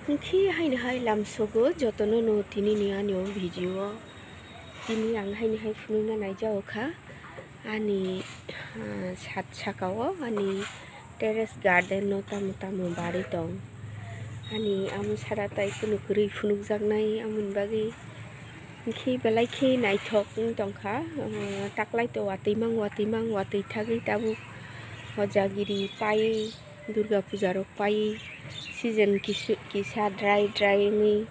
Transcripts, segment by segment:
Khi hai lamsogo jotono no tini ni anyo video tini ang hai fununa nai jao kha ani sat sakao ani terrace garden no tamu bari tong ani amu sara tai kunu kuri funuk jak nai amun bagi khi belai khi nai thok tong kha taklai to watimang watai thagi tabu hojagiri pai Durga Puja rok pai season kisa dry ni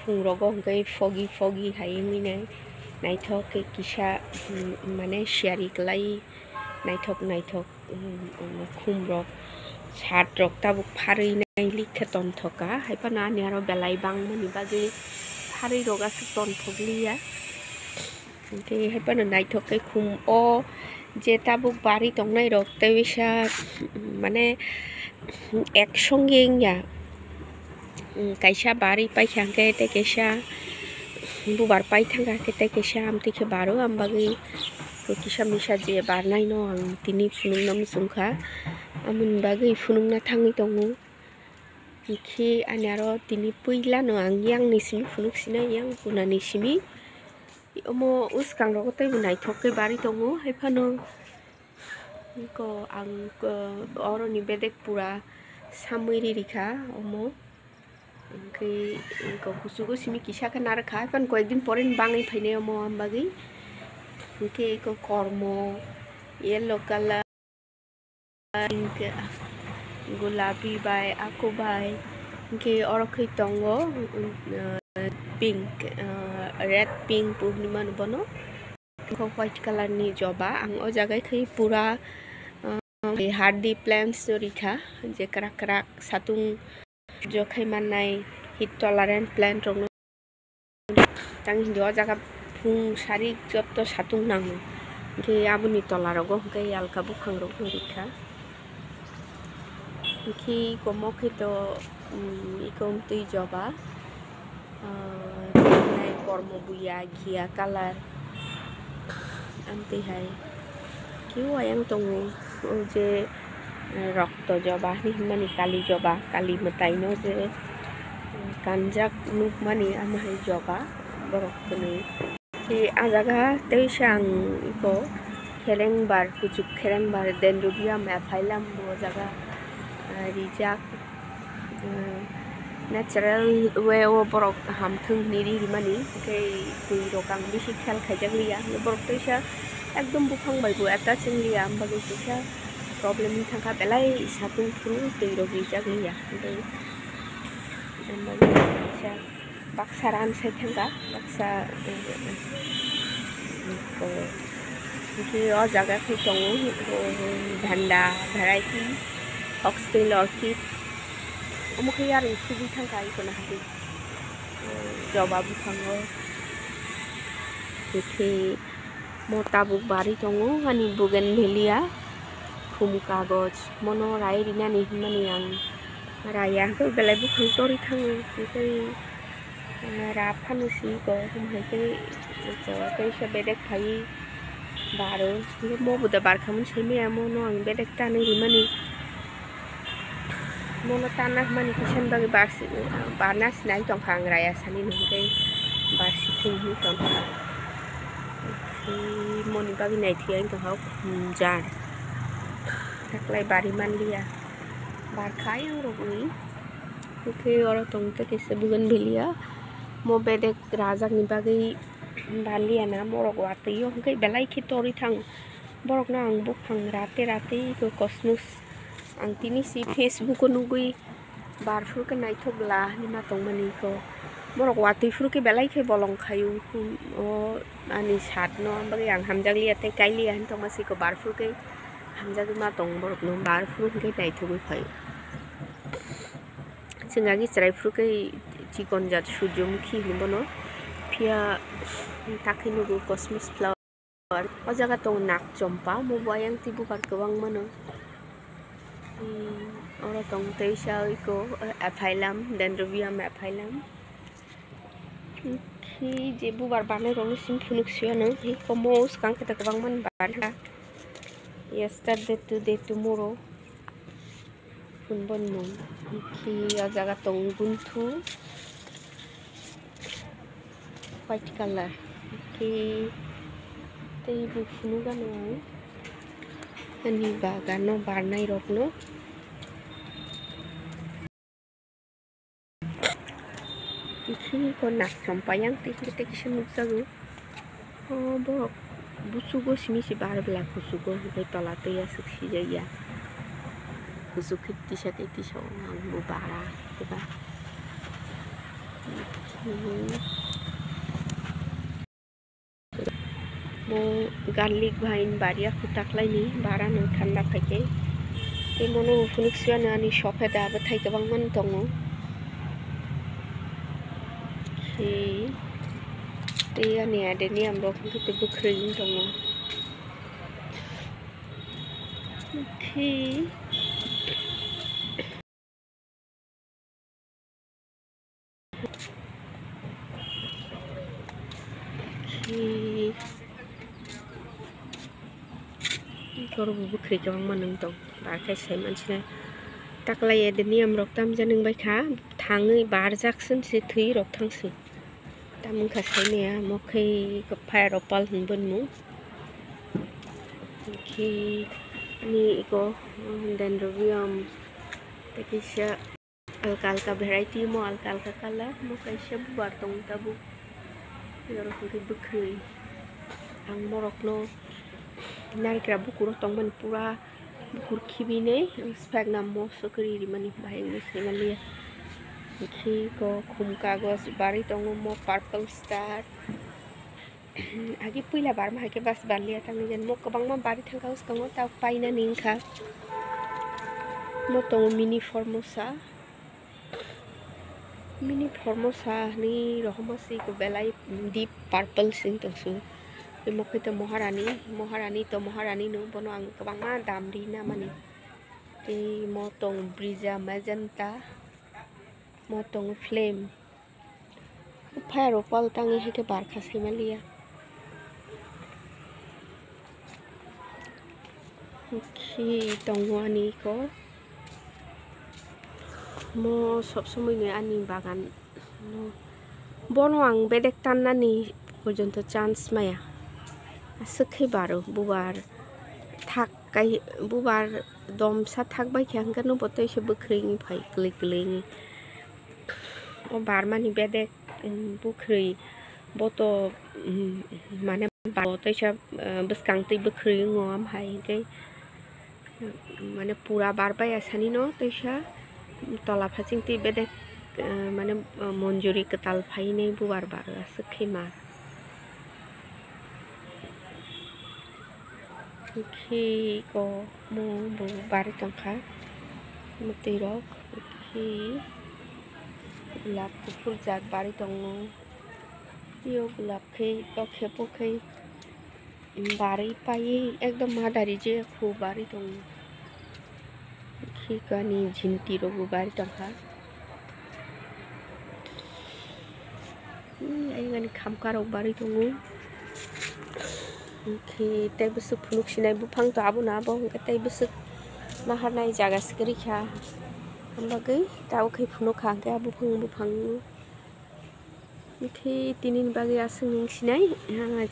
phung rogo hongkai foggy hai ni naithok ke kisa mane siari klai naithok khum rok sat rok tabuk pharui nai likhe ton thoka haipana ni aro belai bang mani bagi pharui rok as ton thokliya ke haipana naithok ke khum o যে তাবুক বাড়ি তংনাই rock তেবিসা মানে একসঙ্গে ইয়া কাইসা বাড়ি পাই থাঙ্কে তেকেসা বুবার পাই থাঙ্কা তেকেসা আমতিকে বারো আমবাগি কিসা Misa যে বারনাই ন आं तिनि फुनुंना मुसुंखा आमुन बागै फुनुंना थाङै दङ खि आनारो तिनि पैला न आं yang निसिम फुनुक्सिना yang पुनानि Simi omo uskang rok tai bu naithok ke bari tongo haifano ko ang oro ni bedek pura samuiri rikha omo ke ko kusugo simi kisa ka nar kha kan koekdin poren bangai phaine omo ambagi ke ko kormo yellow color pink gulabi bai ako bai ke oro khoi tongo pink red pink purniman bono ko white color ni joba ang o jagai khai pura hardy plants rikha je krak satung jokhai manai heat tolerant plant rok tang hindo jaga phung sari jotto satung nang ke abuni tola rogo ke alka bukhang rok rikha ki komo khito ikom tui joba kormo buya ghia color amti hai kiu ayang tongu je rokto joba ni mani kali joba kali matai no je kanjak nuk mani amai joba borok kuni ki ajaga teisang iko kherengbar kuchuk kherengbar dendrobium aphyllum bo jaga rijak natural way o borok hamthung niri mani ke kui rokang bisi khel khajaglia borok teisa ekdom bukhang bai bu eta chinglia ambagi teisa problem ni thangka belai satung thru tui rok rijaglia ambagi teisa baksa ran sai thangka baksa ko ki o jaga khai tongo dhanda variety oxtail orchid omo khayar subi thangka ikona hati joba bukhango ke mota buk bari tongo ani bougainvillea khum kagoj mono rai rina ni mani ang raya ko belai bukhang tori thango ke ra phanusi ko humhai ke se bedek phai baro mo buda bar khamun seme amono ang bedek tani rimani mono tanah mani kisan bagi barnas nai tong khang raya sani nungkai barsi thinghi tong moni bagi nai thiang tong hau jar taklai bari manlia bar khai ang rogni ke oro tong te kese bougainvillea mo bedek rajak ni bagi balia na morok wati yo hongkai belai khi tori thang borok na ang bukhang rate ko cosmos ang tini si Facebook ko nugui barfur ke naithok la ni ma tongmani ko borok wati fur ke belai ke bolong khayu o ani sat no bagi ang hamjagli ate kaili han tongmasi ko barfur ke hamjagi ma tong borok no barfur ke naithogui phai singagi chrai fur ke chikon jat surjomukhi hibono pia takhi nugu cosmos flower o jaga tong nak chompa mo bayang tibu kar kawang mano oro tong teisa iko aphyllum dendrobium aphyllum ki je bubar banai rong sim phunuk siano hi komos kang kata kabang man ban yesterday today tomorrow funbon mo ki jaga tong buntu white color ki tei bu funu gano ani bagano barnai rokno ki ko nak sampayang te kisa nukjago borok busugo simisi barbla kusugo bai tolate asuk sijaya kusuk ti sa ang bu bara diba mo garlic vine baria kutaklai ni bara nang thanda phake e mono funuk siana ni shope da ba thai kabang man tongo ki te ani ade ni amro te bukhring tongo ki Koro bukhri kabang manung tong barkai sai mansina taklai ade ni amrok tam janung bai kha thangai barjaksun se thui rok thangsu tamung kha sai ne mokhai ko phai ropal hunbon mu ki ni ko dendrobium tekisha alka variety mo alka color mo kaisa bubar tong tabu yoro ki bukhri ang morok no naikra bukur tongman pura bukur khibine spag na mo sokri mani bahai semalia ki ko khum kagos bari tongo mo purple star agi puila bar ma ke bas balia tang jan mo kabang ma bari thangkaus tongo ta paina ningkha mo tongo mini formosa ni rohmasi ko belai deep purple sing tongsu mokhe to moharani no bono ang kabang ma damri na mani ti motong brija magenta motong flame pharo pal tangi heke barkha semalia ki tongwani ko mo sob somoy ne ani bagan no bono ang bedek tannani porjonto chance maya asukhe baro bubar thak kai bubar dom sa thak bai khang kanu botoi se bukhring phai klik o barmani bedek bukhri boto mane botoi sa buskang tei bukhri ngom hai ke mane pura barbai asani no toisa tola phaching tei bedek mane monjuri ketal phai nei bubar baro asukhe mar ki ko mo bu bari tangkha muti rok ki gulab phul jak bari tongo yo gulab khei ko khepo khei bari pai ekdom madari je khu bari tongo ki kani jhinti ro bu bari tangkha ai ngani khamka rok bari tongo ki tei busuk phunuk sinai bufang to abo na bo tei busuk mahar nai jaga sikri kha ambagai tau khai phunuk khang ke bufang ki tinin bagai asung sinai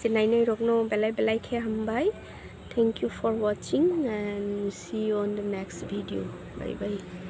je nainai rokno belai khe hambai. Thank you for watching and see you on the next video. Bye bye.